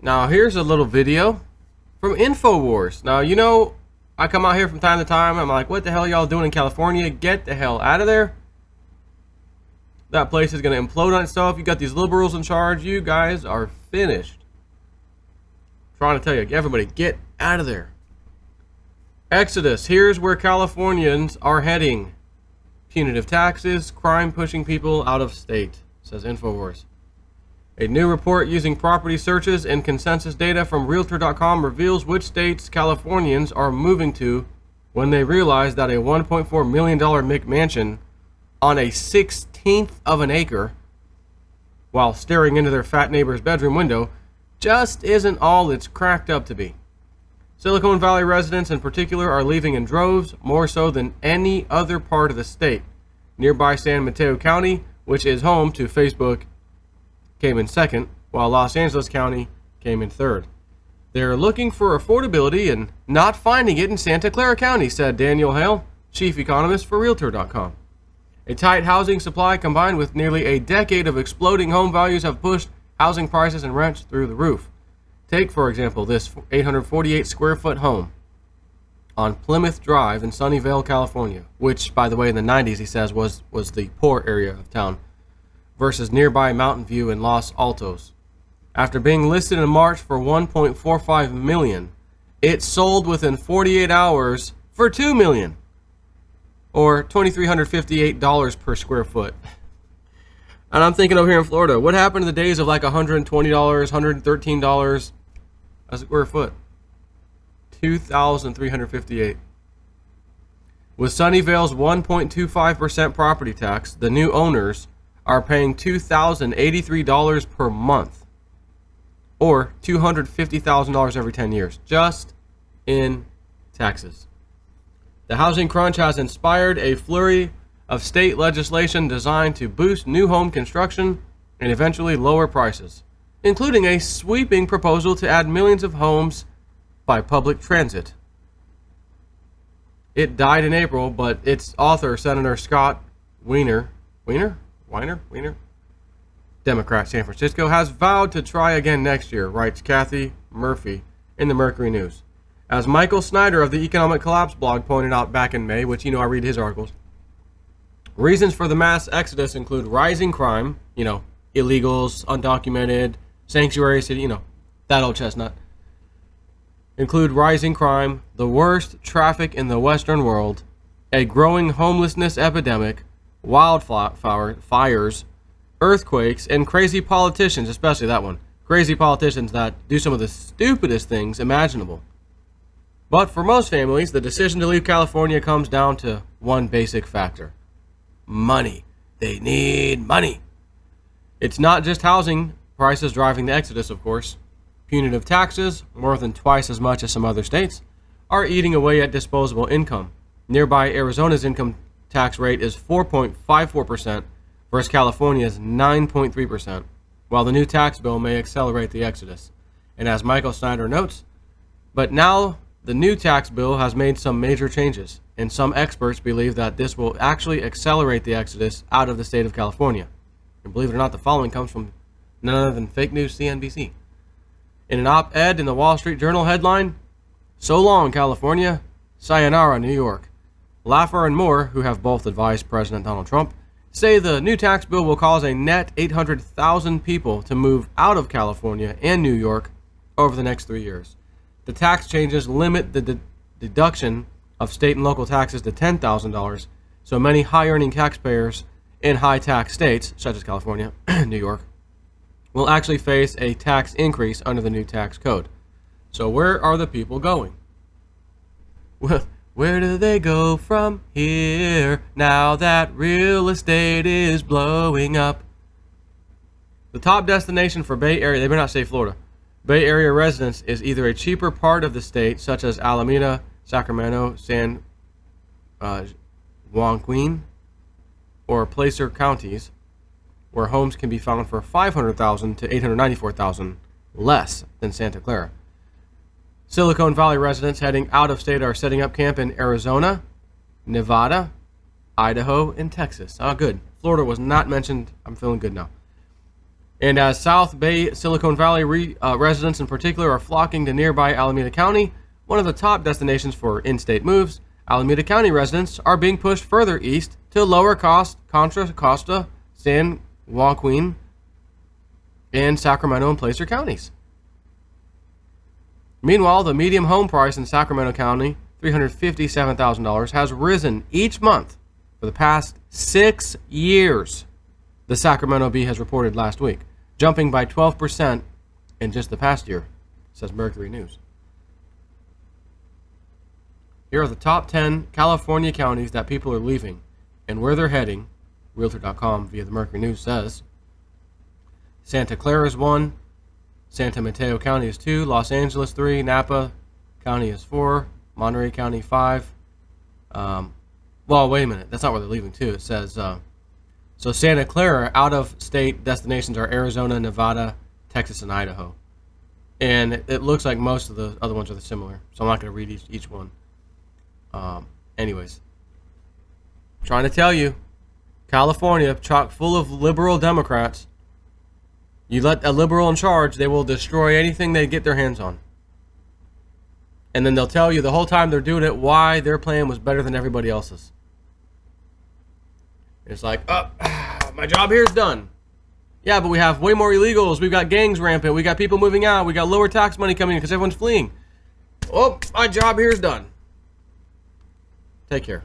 Now, here's a little video from InfoWars. Now, you know, I come out here from time to time. I'm like, what the hell y'all doing in California? Get the hell out of there. That place is going to implode on itself. You got these liberals in charge. You guys are finished. Trying to tell you, everybody, get out of there. Exodus. Here's where Californians are heading. Punitive taxes, crime pushing people out of state, says InfoWars. A new report using property searches and consensus data from Realtor.com reveals which states Californians are moving to when they realize that a $1.4 million McMansion on a 16th of an acre, while staring into their fat neighbor's bedroom window, just isn't all it's cracked up to be. Silicon Valley residents in particular are leaving in droves, more so than any other part of the state. Nearby San Mateo County, which is home to Facebook, came in second, while Los Angeles County came in third. They're looking for affordability and not finding it in Santa Clara County, said Daniel Hale, chief economist for Realtor.com. A tight housing supply combined with nearly a decade of exploding home values have pushed housing prices and rents through the roof. Take, for example, this 848 square foot home on Plymouth Drive in Sunnyvale, California, which, by the way, in the 90s, he says, was the poor area of town, versus nearby Mountain View in Los Altos. After being listed in March for $1.45 million, it sold within 48 hours for $2 million, or $2,358 per square foot. And I'm thinking over here in Florida, what happened to the days of like $120, $113 a square foot? $2,358. With Sunnyvale's 1.25% property tax, the new owners are paying $2,083 per month, or $250,000 every 10 years, just in taxes. The housing crunch has inspired a flurry of state legislation designed to boost new home construction and eventually lower prices, including a sweeping proposal to add millions of homes by public transit. It died in April, but its author, Senator Scott Wiener, Democrat, San Francisco, has vowed to try again next year, writes Kathy Murphy in the Mercury News. As Michael Snyder of the Economic Collapse blog pointed out back in May, which, you know, I read his articles, reasons for the mass exodus include rising crime, illegals, undocumented, sanctuary city, that old chestnut. Include rising crime, the worst traffic in the Western world, a growing homelessness epidemic, wildfires, earthquakes, and crazy politicians, especially that one. Crazy politicians that do some of the stupidest things imaginable. But for most families, the decision to leave California comes down to one basic factor. Money. They need money. It's not just housing prices driving the exodus, of course. Punitive taxes, more than twice as much as some other states, are eating away at disposable income. Nearby Arizona's income tax rate is 4.54% versus California's 9.3%, while the new tax bill may accelerate the exodus. And as Michael Snyder notes, but now the new tax bill has made some major changes, and some experts believe that this will actually accelerate the exodus out of the state of California. And believe it or not, the following comes from none other than fake news CNBC. In an op-ed in the Wall Street Journal headline, "So long, California. Sayonara, New York." Laffer and Moore, who have both advised President Donald Trump, say the new tax bill will cause a net 800,000 people to move out of California and New York over the next 3 years. The tax changes limit the deduction of state and local taxes to $10,000, so many high-earning taxpayers in high-tax states, such as California and New York, will actually face a tax increase under the new tax code. So where are the people going? Well, where do they go from here now that real estate is blowing up? The top destination for Bay Area, they better not say Florida, Bay Area residents is either a cheaper part of the state, such as Alameda, Sacramento, San Joaquin, or Placer counties, where homes can be found for $500,000 to $894,000 less than Santa Clara. Silicon Valley residents heading out of state are setting up camp in Arizona, Nevada, Idaho, and Texas. Oh, good. Florida was not mentioned. I'm feeling good now. And as South Bay Silicon Valley residents in particular are flocking to nearby Alameda County, one of the top destinations for in-state moves, Alameda County residents are being pushed further east to lower cost Contra Costa, San Joaquin, and Sacramento and Placer counties. Meanwhile, the median home price in Sacramento County, $357,000, has risen each month for the past 6 years, the Sacramento Bee has reported last week, jumping by 12% in just the past year, says Mercury News. Here are the top 10 California counties that people are leaving and where they're heading. Realtor.com via the Mercury News says Santa Clara is 1, Santa Mateo County is 2, Los Angeles 3, Napa County is 4, Monterey County 5. Well, wait a minute. That's not where they're leaving to. It says, so Santa Clara, out-of-state destinations are Arizona, Nevada, Texas, and Idaho. And it looks like most of the other ones are similar. So I'm not going to read each one. Anyways. I'm trying to tell you, California, chock full of liberal Democrats. You let a liberal in charge, they will destroy anything they get their hands on. And then they'll tell you the whole time they're doing it why their plan was better than everybody else's. It's like, oh, my job here is done. Yeah, but we have way more illegals. We've got gangs rampant. We got people moving out. We got lower tax money coming in because everyone's fleeing. Oh, my job here is done. Take care.